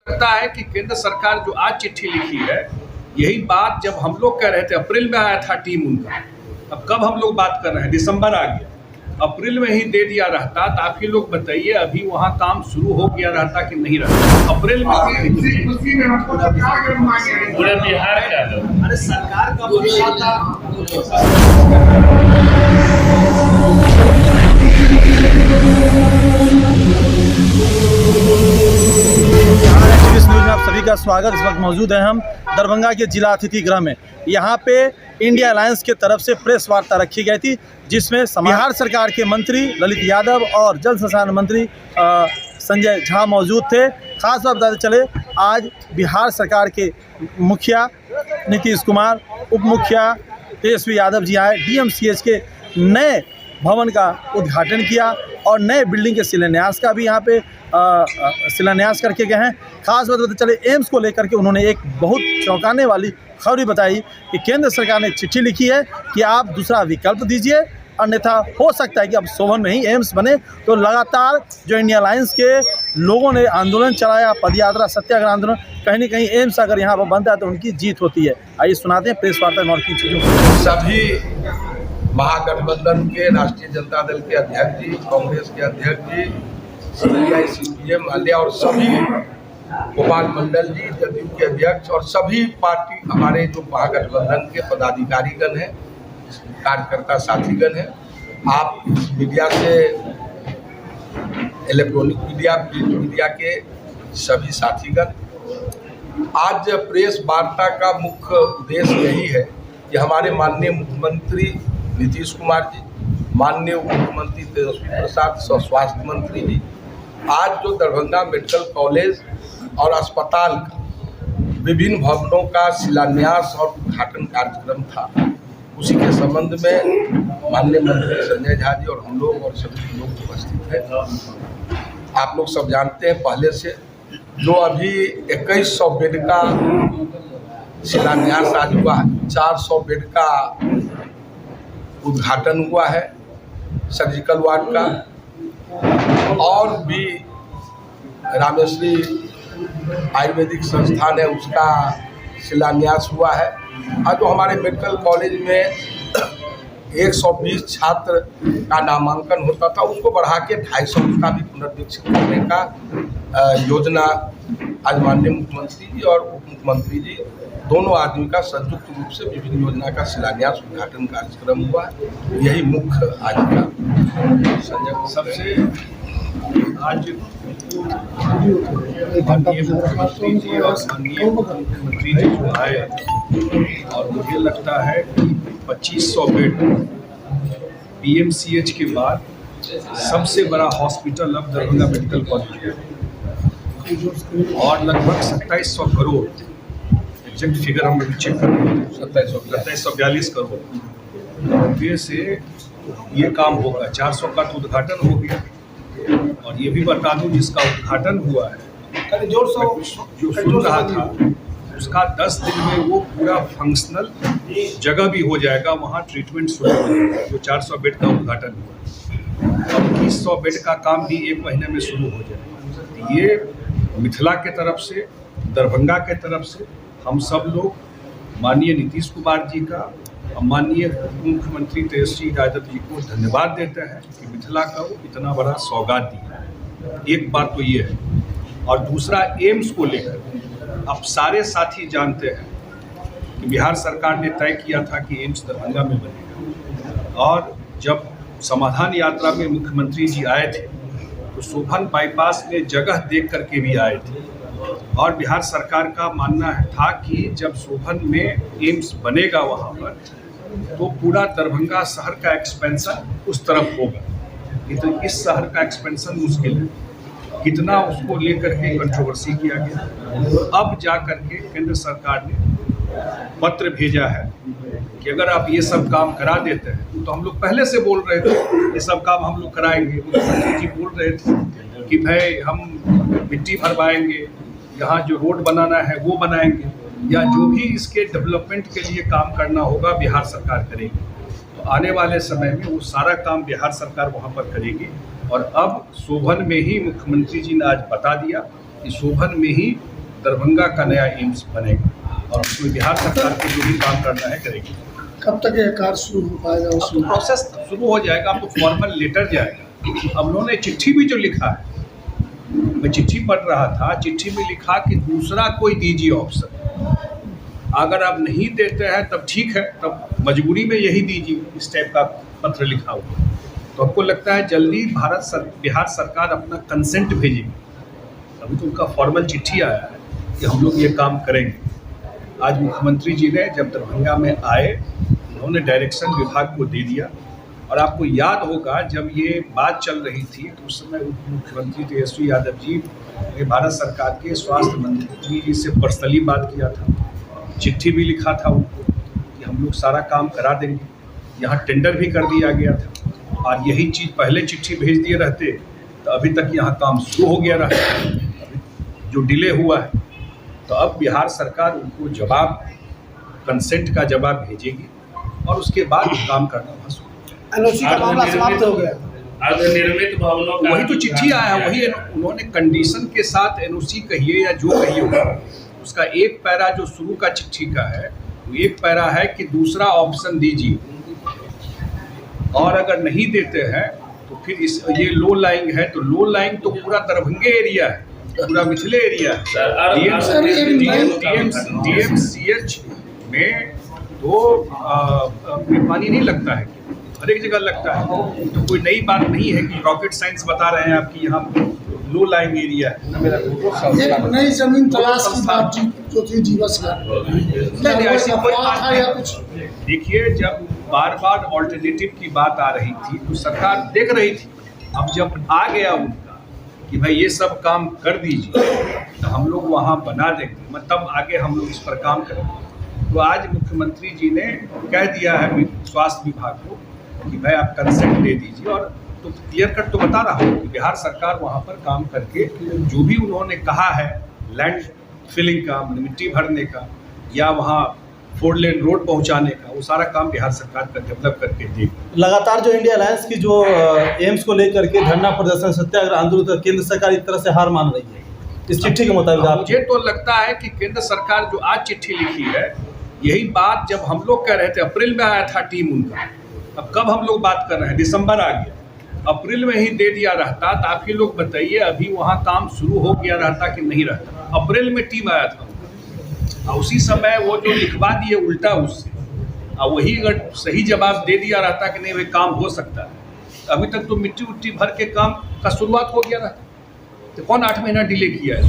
लगता है कि केंद्र सरकार जो आज चिट्ठी लिखी है, यही बात जब हम लोग कह रहे थे, अप्रैल में आया था टीम उनका, अब कब हम लोग बात कर रहे हैं, दिसंबर आ गया, अप्रैल में ही दे दिया रहता तो आप ही लोग बताइए अभी वहाँ काम शुरू हो गया रहता कि नहीं रहता। अप्रैल में पूरे बिहार का अरे सरकार का न्यूज़ में आप सभी का स्वागत। इस वक्त मौजूद हैं हम दरभंगा के जिला अतिथि गृह में। यहाँ पे इंडिया अलायंस के तरफ से प्रेस वार्ता रखी गई थी, जिसमें बिहार सरकार के मंत्री ललित यादव और जल संसाधन मंत्री संजय झा मौजूद थे। खास बात बताते चले, आज बिहार सरकार के मुखिया नीतीश कुमार, उप मुखिया तेजस्वी यादव जी आए, DMCH के नए भवन का उद्घाटन किया और नए बिल्डिंग के शिलान्यास का भी यहाँ पे शिलान्यास करके गए हैं। खास बात बताते चले, एम्स को लेकर के उन्होंने एक बहुत चौंकाने वाली खबर बताई कि केंद्र सरकार ने चिट्ठी लिखी है कि आप दूसरा विकल्प दीजिए, अन्यथा हो सकता है कि अब सोवन में ही एम्स बने। तो लगातार जो इंडिया अलायंस के लोगों ने आंदोलन चलाया, पदयात्रा, सत्याग्रह आंदोलन, कहीं ना कहीं एम्स अगर यहाँ पर बनता है तो उनकी जीत होती है। आइए सुनाते हैं प्रेस वार्ता में और किन चीज़ों को। सभी महागठबंधन के राष्ट्रीय जनता दल के अध्यक्ष जी, कांग्रेस के अध्यक्ष जी, CPI CPM माल्या और सभी गोपाल मंडल जी जदयू के अध्यक्ष और सभी पार्टी हमारे जो महागठबंधन के पदाधिकारीगण हैं, कार्यकर्ता साथीगण हैं, आप मीडिया से, इलेक्ट्रॉनिक मीडिया, प्रिंट मीडिया के सभी साथीगण, आज प्रेस वार्ता का मुख्य उद्देश्य यही है कि हमारे माननीय मुख्यमंत्री नीतीश कुमार जी, माननीय उप मुख्यमंत्री तेजस्वी प्रसाद, स्वास्थ्य मंत्री जी, आज जो दरभंगा मेडिकल कॉलेज और अस्पताल का विभिन्न भवनों का शिलान्यास और उद्घाटन कार्यक्रम था, उसी के संबंध में माननीय मंत्री संजय झा जी और हम लोग और सभी लोग उपस्थित हैं। आप लोग सब जानते हैं पहले से जो अभी 2100 बेड का शिलान्यास आज हुआ है, 400 बेड का उद्घाटन हुआ है सर्जिकल वार्ड का, और भी रामेश्वरी आयुर्वेदिक संस्थान है उसका शिलान्यास हुआ है। और जो हमारे मेडिकल कॉलेज में 120 छात्र का नामांकन होता था, उसको बढ़ा के 250 का भी पुनर्विकसित करने का योजना आज माननीय मुख्यमंत्री जी और उप मुख्यमंत्री जी दोनों आदमी का संयुक्त रूप से विभिन्न योजना का शिलान्यास उद्घाटन कार्यक्रम हुआ। यही मुख्य आज का संजय सबसे आज माननीय मुख्यमंत्री जी और माननीय मुख्यमंत्री जी जो आए, और मुझे लगता है कि 2500 बेड PMCH के बाद सबसे बड़ा हॉस्पिटल अब दरभंगा मेडिकल कॉलेज है, और लगभग 2700 करोड़, एग्जैक्ट फिगर हम लोग चेक कर रहे हैं, 2742 करोड़ रुपये से ये काम होगा। 400 का तो उद्घाटन हो गया, और ये भी बता दूं जिसका उद्घाटन हुआ है जो सुन रहा था उसका 10 दिन में वो पूरा फंक्शनल जगह भी हो जाएगा, वहाँ ट्रीटमेंट शुरू हो जाएगा। जो 400 बेड का उद्घाटन हुआ, और 2100 बेड का काम भी 1 महीने में शुरू हो जाएगा। ये मिथिला के तरफ से, दरभंगा के तरफ से हम सब लोग माननीय नीतीश कुमार जी का, माननीय मुख्यमंत्री तेजस्वी यादव जी को धन्यवाद देते हैं कि मिथिला को इतना बड़ा सौगात दिया। एक बात तो ये है, और दूसरा एम्स को लेकर अब सारे साथी जानते हैं कि बिहार सरकार ने तय किया था कि एम्स दरभंगा में बनेगा, और जब समाधान यात्रा में मुख्यमंत्री जी आए थे तो सोभन बाईपास में जगह देख करके भी आए थे, और बिहार सरकार का मानना था कि जब सोभन में एम्स बनेगा वहाँ पर तो पूरा दरभंगा शहर का एक्सपेंशन उस तरफ होगा। तो इस शहर का एक्सपेंशन मुश्किल है, कितना उसको लेकर के कंट्रोवर्सी किया गया। अब जा करके केंद्र सरकार ने पत्र भेजा है कि अगर आप ये सब काम करा देते हैं, तो हम लोग पहले से बोल रहे थे ये सब काम हम लोग कराएंगे। मुख्यमंत्री जी बोल रहे थे कि भाई हम मिट्टी भरवाएंगे, यहाँ जो रोड बनाना है वो बनाएंगे, या जो भी इसके डेवलपमेंट के लिए काम करना होगा बिहार सरकार करेगी। तो आने वाले समय में वो सारा काम बिहार सरकार वहाँ पर करेगी। और अब सोभन में ही मुख्यमंत्री जी ने आज बता दिया कि सोभन में ही दरभंगा का नया एम्स बनेगा और उसमें बिहार सरकार को जो भी काम करना है करेगी। कब तक ये कार्य शुरू हो पाएगा? अब तो प्रोसेस शुरू हो जाएगा, अब तो फॉर्मल लेटर जाएगा। अब उन्होंने चिट्ठी भी जो लिखा है, मैं चिट्ठी पढ़ रहा था, चिट्ठी में लिखा कि दूसरा कोई दीजिए ऑप्शन, अगर आप नहीं देते हैं तब ठीक है, तब मजबूरी में यही दीजिए, इस टाइप का पत्र लिखा हुआ। तो हमको लगता है जल्दी बिहार सरकार अपना कंसेंट भेजेगी। अभी तो उनका फॉर्मल चिट्ठी आया है कि हम लोग ये काम करेंगे। आज मुख्यमंत्री जी ने जब दरभंगा में आए, उन्होंने डायरेक्शन विभाग को दे दिया। और आपको याद होगा जब ये बात चल रही थी तो उस समय उप मुख्यमंत्री तेजस्वी यादव जी ने भारत सरकार के स्वास्थ्य मंत्री जी से पर्सनली बात किया था, चिट्ठी भी लिखा था उनको कि हम लोग सारा काम करा देंगे। यहाँ टेंडर भी कर दिया गया था और यही चीज़ पहले चिट्ठी भेज दिए रहते तो अभी तक यहाँ काम शुरू हो गया रहता। जो डिले हुआ है तो अब बिहार सरकार उनको जवाब, कंसेंट का जवाब भेजेगी और उसके बाद काम करना वहाँ शुरू। एनओसी का मामला समाप्त हो गया। निर्मित भवनों का वही तो चिट्ठी आया, वही उन्होंने कंडीशन के साथ एनओसी कहिए या जो कहिए उसका एक पैरा जो शुरू का चिट्ठी का है, वो एक पैरा है कि दूसरा ऑप्शन दीजिए, और अगर नहीं देते हैं तो फिर ये लो लाइंग है, तो लो लाइंग तो पूरा दरभंगे एरिया है, पूरा मिथिले एरिया है। DMCH में तो पानी नहीं लगता है, हर एक जगह लगता है। तो कोई नई बात नहीं है कि रॉकेट साइंस बता रहे हैं आपकी यहाँ लो लाइंग एरिया है। एक नई जमीन तलाश की बात जो थी जीवस का, नहीं, ऐसी कोई बात नहीं। देखिए, जब बार बार ऑल्टरनेटिव की बात आ रही थी तो सरकार देख रही थी। अब जब आ गया उनका कि भाई ये सब काम कर दीजिए तो हम लोग वहाँ बना देंगे, मतलब आगे हम लोग इस पर काम करेंगे। तो आज मुख्यमंत्री जी ने कह दिया है स्वास्थ्य विभाग को कि भाई आप कंसेंट दे दीजिए, और तो क्लियर कट तो बता रहा हूँ कि बिहार सरकार वहाँ पर काम करके जो भी उन्होंने कहा है लैंड फिलिंग का, मिट्टी भरने का या वहाँ 4 लेन रोड पहुँचाने का, वो सारा काम बिहार सरकार का डेवलप करके देगी। लगातार जो इंडिया अलायंस की जो एम्स को लेकर के धरना प्रदर्शन, सत्याग्रह आंदोलन, केंद्र सरकार एक तरह से हार मान रही है इस चिट्ठी के मुताबिक। मुझे तो लगता है कि केंद्र सरकार जो आज चिट्ठी लिखी है, यही बात जब हम लोग कह रहे थे, अप्रैल में आया था टीम उनका, अब कब हम लोग बात कर रहे हैं, दिसंबर आ गया, अप्रैल में ही दे दिया रहता तो आप ही लोग बताइए अभी वहाँ काम शुरू हो गया रहता कि नहीं रहता। अप्रैल में टीम आया था और उसी समय वो जो लिखवा दिए उल्टा उससे, और वही अगर सही जवाब दे दिया रहता कि नहीं भाई काम हो सकता है, अभी तक तो मिट्टी उट्टी भर के काम का शुरुआत हो गया रहता। तो कौन 8 महीना डिले किया है?